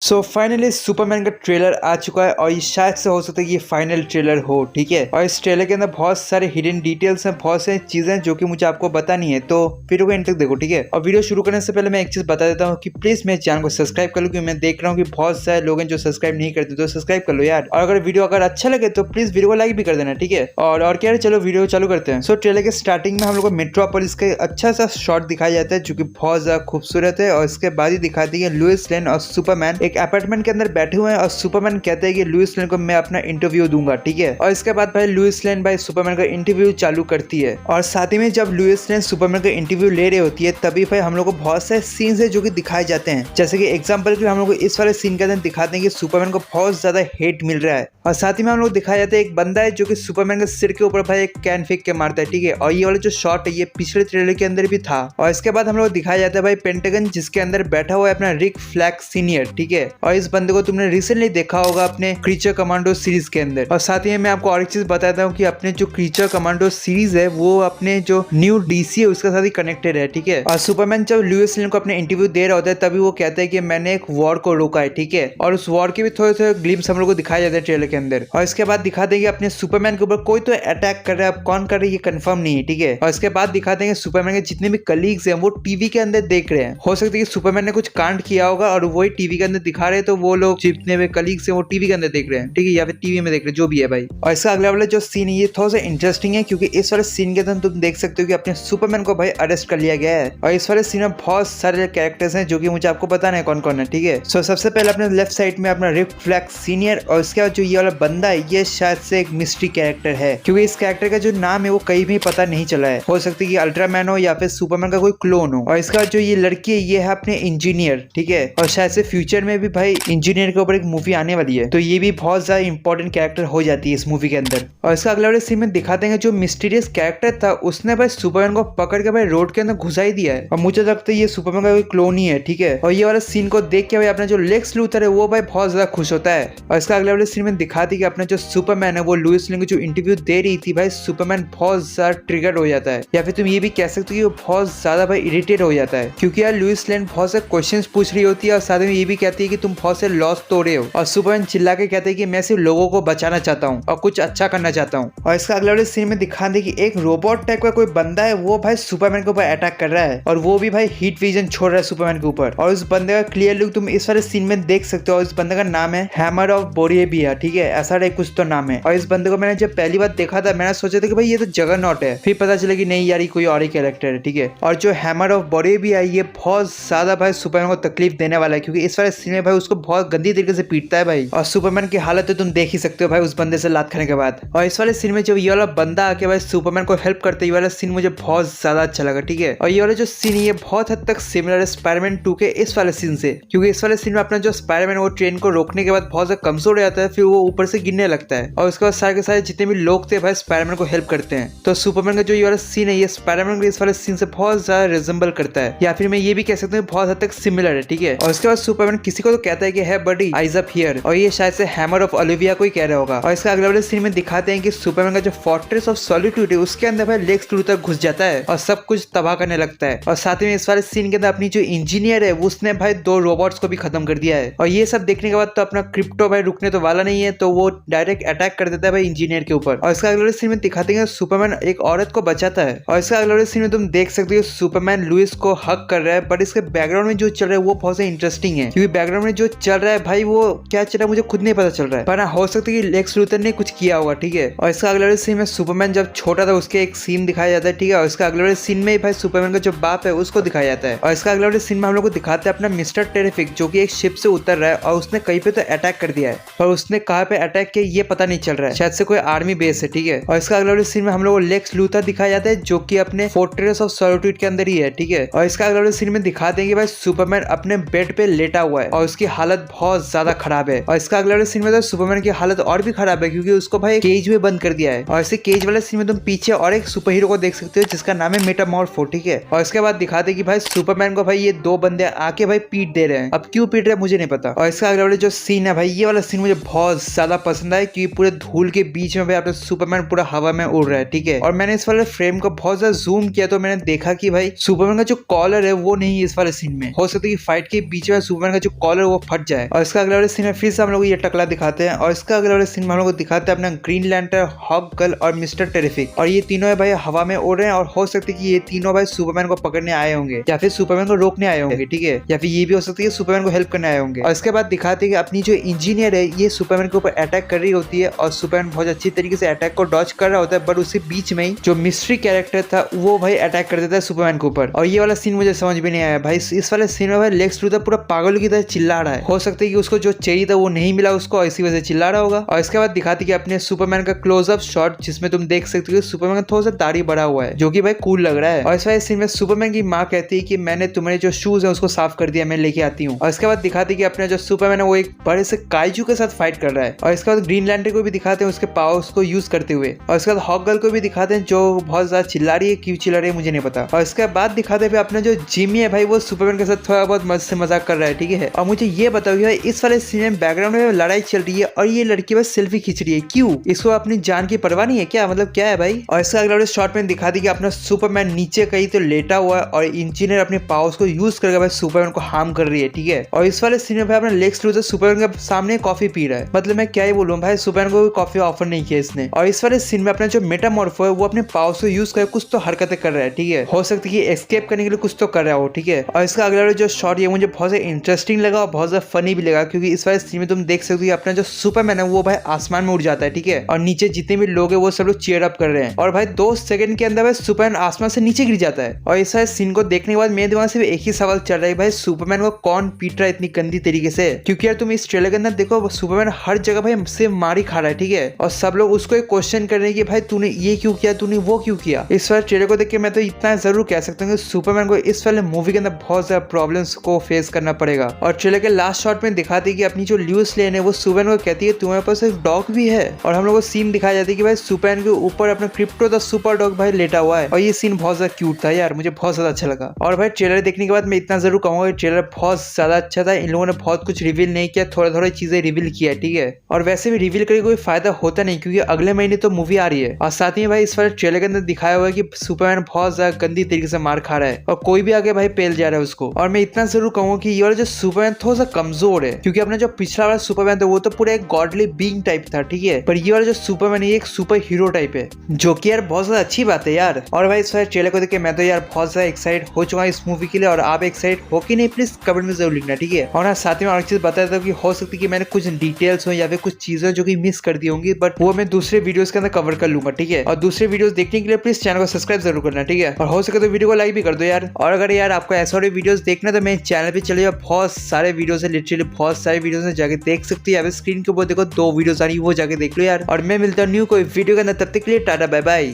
So finally Superman का trailer आ चुका है और ये शायद से हो सकता है कि ये फाइनल ट्रेलर हो, ठीक है। और इस ट्रेलर के अंदर बहुत सारे हिडन डिटेल्स हैं, बहुत सारी चीजें हैं जो कि मुझे आपको बतानी है, तो वीडियो को एंड तक देखो, ठीक है। और वीडियो शुरू करने से पहले मैं एक चीज बता देता हूँ कि प्लीज मेरे चैनल को सब्सक्राइब कर लो, क्योंकि मैं देख रहा हूँ कि बहुत सारे लोग हैं जो सब्सक्राइब नहीं करते, तो सब्सक्राइब कर लो यार। और अगर वीडियो अगर अच्छा लगे तो प्लीज वीडियो को लाइक भी कर देना, ठीक है। और क्या है, चलो वीडियो चालू करते हैं। सो ट्रेलर के स्टार्टिंग में हम लोग को मेट्रोपोलिस का अच्छा सा शॉट दिखाया जाता है जो कि बहुत ज्यादा खूबसूरत है। और इसके बाद ही दिखाती है लुइस लेन और सुपरमैन एक अपार्टमेंट के अंदर बैठे हुए हैं और सुपरमैन कहते हैं कि लुइस लेन को मैं अपना इंटरव्यू दूंगा, ठीक है। और इसके बाद भाई लुइस लेन भाई सुपरमैन का इंटरव्यू चालू करती है। और साथ ही में जब लुइस लेन सुपरमैन का इंटरव्यू ले रही होती है तभी भाई हम लोग को बहुत सारे सीन्स है जो कि दिखाए जाते हैं। जैसे कि एग्जांपल के हम लोग को इस वाले सीन के अंदर दिखाते हैं कि सुपरमैन को बहुत ज्यादा हेट मिल रहा है। और साथ ही में हम लोग दिखाया जाता है एक बंदा है जो कि सुपरमैन के सिर के ऊपर भाई एक कैन फेंक के मारता है, ठीक है। और ये वाला जो शॉट है ये पिछले ट्रेलर के अंदर भी था। और इसके बाद हम लोग दिखाया जाता है भाई पेंटागन जिसके अंदर बैठा हुआ है अपना रिक फ्लैग सीनियर, ठीक है। और इस बंदे को तुमने रिसेंटली देखा होगा अपने क्रीचर कमांडो सीरीज के अंदर। और साथ ही में मैं आपको और एक चीज बताता हूँ कि अपने जो क्रीचर कमांडो सीरीज है वो अपने जो न्यू डीसी है उसके साथ ही कनेक्टेड है, ठीक है। और सुपरमैन जब लुइस लेन को अपने इंटरव्यू दे रहा होता है तभी वो कहता है कि मैंने एक वॉर को रोका है, ठीक है। और उस वॉर के भी थोड़े थोड़े ग्लिम्स हम लोग को दिखाया जाता है ट्रेलर के अंदर। और इसके बाद दिखाते हैं कि अपने सुपरमैन के ऊपर कोई तो अटैक कर रहा है, अब कौन कर रहा है ये कंफर्म नहीं है, ठीक है। और इसके बाद दिखाते हैं कि सुपरमैन के जितने भी कलीग्स हैं वो टीवी के अंदर देख रहे हैं। हो सकता है कि सुपरमैन ने कुछ कांड किया होगा और वही टीवी के अंदर दिखा रहे हैं, तो वो लोग जितने भी कलीग्स हैं वो टीवी के अंदर देख रहे हैं, ठीक है, या फिर टीवी में देख रहे हैं, जो भी है भाई। और इसका अगला वाला जो सीन है ये थोड़ा सा इंटरेस्टिंग है क्योंकि इस वाले सीन के अंदर तुम देख सकते हो कि अपने सुपरमैन को भाई अरेस्ट कर लिया गया है। और इस वाले सीन में बहुत सारे कैरेक्टर्स हैं जो कि मुझे आपको बताना है कौन कौन है, ठीक है। सो सबसे पहले अपने लेफ्ट साइड में अपना रिक फ्लैग सीनियर, और इसके बाद जो ये वाला बंदा है ये शायद से एक मिस्ट्री कैरेक्टर है क्योंकि इस कैरेक्टर का जो नाम है वो कहीं भी पता नहीं चला है। हो सकता है कि अल्ट्रामैन हो या फिर सुपरमैन का कोई क्लोन हो। और इसका जो ये लड़की है ये है अपने इंजीनियर, ठीक है। और शायद से फ्यूचर में भी भाई इंजीनियर के ऊपर एक मूवी आने वाली है, तो ये भी बहुत ज्यादा इंपॉर्टेंट कैरेक्टर हो जाती है इस मूवी के अंदर। और इसका अगला वाले सीन में दिखाते हैं जो मिस्टीरियस कैरेक्टर था उसने भाई सुपरमैन को पकड़ के भाई रोड के अंदर घुसा ही दिया है। और मुझे लगता है ये सुपरमैन का कोई क्लोन ही है, ठीक है। और ये वाला सीन को देख के भाई अपना जो लेक्स लूथर है वो भाई बहुत ज्यादा खुश होता है। और इसका अगले वाले सीन में दिखाती है कि अपना जो सुपरमैन है वो लुइस लेन को जो इंटरव्यू दे रही थी भाई सुपरमैन बहुत ज्यादा ट्रिगर हो जाता है, या फिर तुम ये भी कह सकते हो कि वो बहुत ज्यादा भाई इरिटेट हो जाता है क्योंकि यार लुइस लेन बहुत से क्वेश्चंस पूछ रही होती है और साथ में ये भी कहती है कि तुम बहुत से लॉस तोड़े हो। और सुपरमैन चिल्ला के कहते हैं कि मैं सिर्फ लोगों को बचाना चाहता हूँ और कुछ अच्छा करना चाहता हूँ। और इसका अगले वाले सीन में दिखा दे कि एक रोबोट टाइप का कोई बंदा है वो भाई सुपरमैन के ऊपर अटैक कर रहा है और वो भी भाई हीट विजन छोड़ रहा है सुपरमैन के ऊपर। और उस बंदे का क्लियर लुक तुम इस वाले सीन में देख सकते हो। इस बंदे का नाम है हैमर ऑफ बोरियबिया, ठीक है, ऐसा कुछ तो नाम है। और इस बंदे को मैंने जब पहली बार देखा था मैंने सोचा था कि भाई ये तो जगरनॉट है, फिर पता चला कि नहीं यार ये कोई और ही कैरेक्टर है, ठीक है। और जो हैमर ऑफ बोरियबिया ये बहुत ज्यादा भाई सुपरमैन को तकलीफ देने वाला है क्योंकि इस वाले सीन में भाई उसको बहुत गंदी तरीके से पीटता है भाई। और सुपरमैन की हालत तो तुम देख ही सकते हो भाई उस बंदे से लात खाने के बाद। और इस वाले सीन में जब ये वाला बंदा आके भाई सुपरमैन को हेल्प करते ये वाला सीन मुझे बहुत ज्यादा अच्छा लगा, ठीक है। और ये वाला जो सीन है ये बहुत हद तक सिमिलर है स्पाइडरमैन 2 के इस वाले सीन से, क्योंकि इस वाले सीन में अपना जो स्पाइडरमैन वो ट्रेन को रोकने के बाद बहुत ज्यादा कमजोर हो जाता है, फिर वो ऊपर से गिरने लगता है और उसके बाद सारे के सारे जितने भी लोग थे भाई स्पाइडरमैन को हेल्प करते हैं। तो सुपरमैन का जो ये वाला सीन है ये स्पाइडरमैन के इस वाले सीन से बहुत ज्यादा रिजेंबल करता है, या फिर मैं ये भी कह सकता हूँ बहुत हद तक सिमिलर है, ठीक है। और उसके बाद सुपरमैन किसी को तो कहता है कि है बडी आइज अप हियर, और ये शायद से हैमर ऑफ ओलिविया को ही कह रहा होगा। और इसका अगले वाले सीन में दिखाते हैं कि सुपरमैन का जो फोर्ट्रेस ऑफ सॉलिट्यूड है उसके अंदर भाई लेक्स लूथर घुस जाता है और सब कुछ तबाह करने लगता है। और साथ में इस वाले सीन के अंदर अपनी जो इंजीनियर है उसने भाई 2 रोबोट्स को भी खत्म कर दिया है। और ये सब देखने के बाद तो अपना क्रिप्टो भाई रुकने तो वाला नहीं है, तो वो डायरेक्ट अटैक कर देता है भाई इंजीनियर के ऊपर। और इसका अगले सीन में दिखाते हैं सुपरमैन एक औरत को बचाता है। और इसका अगले सीन में तुम देख सकते हो सुपरमैन लुइस को हक कर रहा है, बट इसके बैकग्राउंड में जो चल रहा है वो बहुत इंटरेस्टिंग है क्योंकि बैकग्राउंड में जो चल रहा है भाई वो क्या चल रहा है मुझे खुद नहीं पता चल रहा है, पर हो सकता है कि लेक्स लूथर ने कुछ किया होगा, ठीक है। और इसका अगले सीन में सुपरमैन जब छोटा था उसके एक सीन दिखाया जाता है, ठीक है। और इसका अगले सीन में भाई सुपरमैन का जो बाप है उसको दिखाया जाता है। और इसका अगले सीन में हम लोग को दिखाते हैं अपना मिस्टर टेरिफिक जो कि एक शिप से उतर रहा है और उसने कहीं पे तो अटैक कर दिया है, और उसने कहाँ पे अटैक किया ये पता नहीं चल रहा है, शायद से कोई आर्मी बेस है, ठीक है। और इसका अगले सीन में हम लोग को लेक्स लूथर दिखाया जाता है जो कि अपने फोर्ट्रेस ऑफ सॉलिट्यूड के अंदर ही है, ठीक है। और इसका अगले सीन में दिखाते हैं कि भाई सुपरमैन अपने बेड पे लेटा हुआ है और उसकी हालत बहुत ज्यादा खराब है। और इसका अगले सीन में तो सुपरमैन की हालत और भी खराब है क्योंकि उसको भाई केज में बंद कर दिया है। और इसे केज वाले सीन में तुम पीछे और एक सुपर हीरो को देख सकते हो जिसका नाम है मेटामॉर्फो, ठीक है। और इसके बाद दिखाते कि भाई सुपरमैन को भाई ये 2 बंदे आके भाई पीट दे रहे हैं, अब क्यों पीट रहे हैं मुझे नहीं पता। और इसका अगले वाले जो सीन है भाई ये वाला सीन मुझे बहुत ज्यादा पसंद आया क्योंकि पूरे धूल के बीच में भाई अपना सुपरमैन पूरा हवा में उड़ रहा है, ठीक है। और मैंने इस वाले फ्रेम को बहुत ज्यादा जूम किया तो मैंने देखा कि भाई सुपरमैन का जो कॉलर है वो नहीं है इस वाले सीन में। हो सकता है कि फाइट के बीच में सुपरमैन का जो कॉलर कॉलर वो फट जाए। और इसका अगले वाले सीन में फिर से हम लोग ये टकला दिखाते हैं और इसका अगले वाले सीन में हम लोग दिखाते हैं अपना ग्रीन लैंटर्न, हॉक गर्ल और मिस्टर टेरिफिक। और ये तीनों भाई हवा में उड़ रहे हैं और हो सकता है कि ये तीनों भाई सुपरमैन को पकड़ने आए होंगे या फिर सुपरमैन को रोकने आए होंगे, ठीक है, या फिर ये भी हो सकता है कि सुपरमैन को हेल्प करने आए होंगे। और इसके बाद दिखाते हैं कि अपनी जो इंजीनियर है ये सुपरमैन के ऊपर अटैक कर रही होती है और सुपरमैन बहुत अच्छी तरीके से अटैक को डॉज कर रहा होता है, बट उसके बीच में जो मिस्ट्री कैरेक्टर था वो भाई अटैक कर देता है सुपरमैन के ऊपर। और ये वाला सीन मुझे समझ भी नहीं आया भाई, इस वाले सीन में भाई लेक्स लूथर पूरा पागल की तरह चिल्ला रहा है। हो सकता है कि उसको जो चाहिए था वो नहीं मिला उसको, इसी वजह से चिल्ला रहा होगा। और इसके बाद दिखाती कि अपने सुपरमैन का क्लोजअप शॉट जिसमें तुम देख सकते हो सुपरमैन का थोड़ा सा दाढ़ी बढ़ा हुआ है जो कि भाई कूल लग रहा है। और इस वाले सीन में सुपरमैन की माँ कहती है कि मैंने तुम्हारे जो शूज है उसको साफ कर दिया, मैं लेके आती हूँ। और इसके बाद दिखाती कि अपने जो सुपरमैन है वो एक बड़े से काइजू के साथ फाइट कर रहा है। और इसके बाद ग्रीन लैंटर्न को भी दिखाते हैं उसके पावर्स को यूज करते हुए। और इसके बाद हॉक गर्ल को भी दिखाते हैं जो बहुत ज्यादा चिल्ला रही है, क्यों चिल्ला रही है मुझे नहीं पता। और इसके बाद दिखाते हैं अपना जो जिमी है भाई वो सुपरमैन के साथ थोड़ा बहुत मजे से मजाक कर रहा है, ठीक है। और मुझे ये बताओ इस वाले सीन में बैकग्राउंड में लड़ाई चल रही है और ये लड़की बस सेल्फी खींच रही है, क्यों? इसको अपनी जान की परवाह नहीं है क्या? मतलब क्या है भाई? और इसका अगला शॉट में दिखा दी कि अपना सुपरमैन नीचे कहीं तो लेटा हुआ है और इंजीनियर अपने पावर्स को यूज करके भाई सुपरमैन को हार्म कर रही है, ठीक है। और इस वाले सीन में भाई अपना लेक्स लूथर सुपरमैन के सामने कॉफी पी रहा है। मतलब मैं क्या ही बोलूं भाई, सुपरमैन को कॉफी ऑफर नहीं किया इसने। और इस वाले सीन में अपना जो मेटामॉर्फो है वो अपने पावर्स को यूज करके कुछ तो हरकतें कर रहा है, ठीक है। हो सकती है कि एस्केप करने के लिए कुछ तो कर रहा हो, ठीक है। और इसका अगला जो शॉट है मुझे बहुत ज्यादा इंटरेस्टिंग लगा और बहुत ज्यादा फनी भी लगा, क्योंकि इस वाले सीन में तुम देख सकते हो अपना जो सुपरमैन है वो भाई आसमान में उड़ जाता है, ठीक है। और नीचे जितने भी लोग हैं वो सब लोग चीयर अप कर रहे हैं और भाई 2 सेकंड के अंदर भाई सुपरमैन आसमान से नीचे गिर जाता है। और इस वाले सीन को देखने के बाद मेरे दिमाग से एक ही सवाल चल रहा है, भाई सुपरमैन को कौन पीट रहा है इतनी गंदी तरीके से? क्योंकि यार तुम इस ट्रेलर के अंदर देखो सुपरमैन हर जगह भाई से मारी खा रहा है, ठीक है। और सब लोग उसको एक क्वेश्चन कर रहे हैं कि भाई तूने ये क्यों किया, तूने वो क्यों किया। इस वाले ट्रेलर को देख के मैं तो इतना जरूर कह सकता हूँ कि सुपरमैन को इस वाले मूवी के अंदर बहुत ज्यादा प्रॉब्लम्स को फेस करना पड़ेगा। और ट्रेलर के लास्ट शॉट में दिखाती है कि अपनी जो लुईस लेन है वो सुपरमैन को कहती है तुम्हारे पास एक डॉग भी है। और हम लोग को सीन दिखाया जाता है कि भाई सुपरमैन के ऊपर अपना क्रिप्टो द सुपर डॉग भाई लेटा हुआ है। और ये सीन बहुत ज्यादा क्यूट था यार, मुझे बहुत ज्यादा अच्छा लगा। और भाई ट्रेलर देखने के बाद मैं इतना जरूर कहूंगा ट्रेलर बहुत ज्यादा अच्छा था। इन लोगों ने बहुत कुछ रिवील नहीं किया, थोड़ा थोड़ा चीजें रिवील किया, ठीक है। और वैसे भी रिवील करके कोई फायदा होता नहीं क्योंकि अगले महीने तो मूवी आ रही है। और साथ ही भाई इस वाले ट्रेलर के अंदर दिखाया हुआ है कि सुपरमैन बहुत ज्यादा गंदी तरीके से मार खा रहा है और कोई भी आगे भाई पेल जा रहा है उसको। और मैं इतना जरूर कहूंगा कि ये वाला जो सुपरमैन थोड़ा सा कमजोर है, क्योंकि अपना जो पिछला वाला सुपरमैन था वो तो पूरा एक गॉडली बीइंग टाइप था, ठीक है। पर ये वाला जो सुपरमैन है ये एक सुपर हीरो टाइप है, जो कि यार बहुत ज्यादा अच्छी बात है यार। और भाई इस वाले ट्रेलर को देख के मैं तो यार बहुत ज्यादा एक्साइटेड हो चुका हूँ इस मूवी के लिए। और आप एक्साइटेड हो कि नहीं प्लीज कमेंट में जरूर लिखना, ठीक है। और हाँ साथ में और एक चीज बता देता हूँ कि हो सकती है कि मैंने कुछ डिटेल्स हो या फिर कुछ चीजें जो कि मिस कर दी होंगी, बट वो मैं दूसरे वीडियोस के अंदर कवर कर लूंगा, ठीक है। और दूसरे वीडियोस देखने के लिए प्लीज चैनल को सब्सक्राइब जरूर करना, ठीक है। और हो सके तो वीडियो को लाइक भी कर दो यार। और अगर यार आपको ऐसे वाले वीडियोस देखना तो मेरे चैनल पे चले जाओ, बहुत सारे वीडियोस है, लिटरली बहुत सारे वीडियोस है, जाके देख सकते हो। स्क्रीन के ऊपर देखो 2 वीडियोस आ रही है, वो जाके देख लो यार। और मैं मिलता हूँ न्यू कोई वीडियो के अंदर, तब तक के लिए टाटा बाय बाय।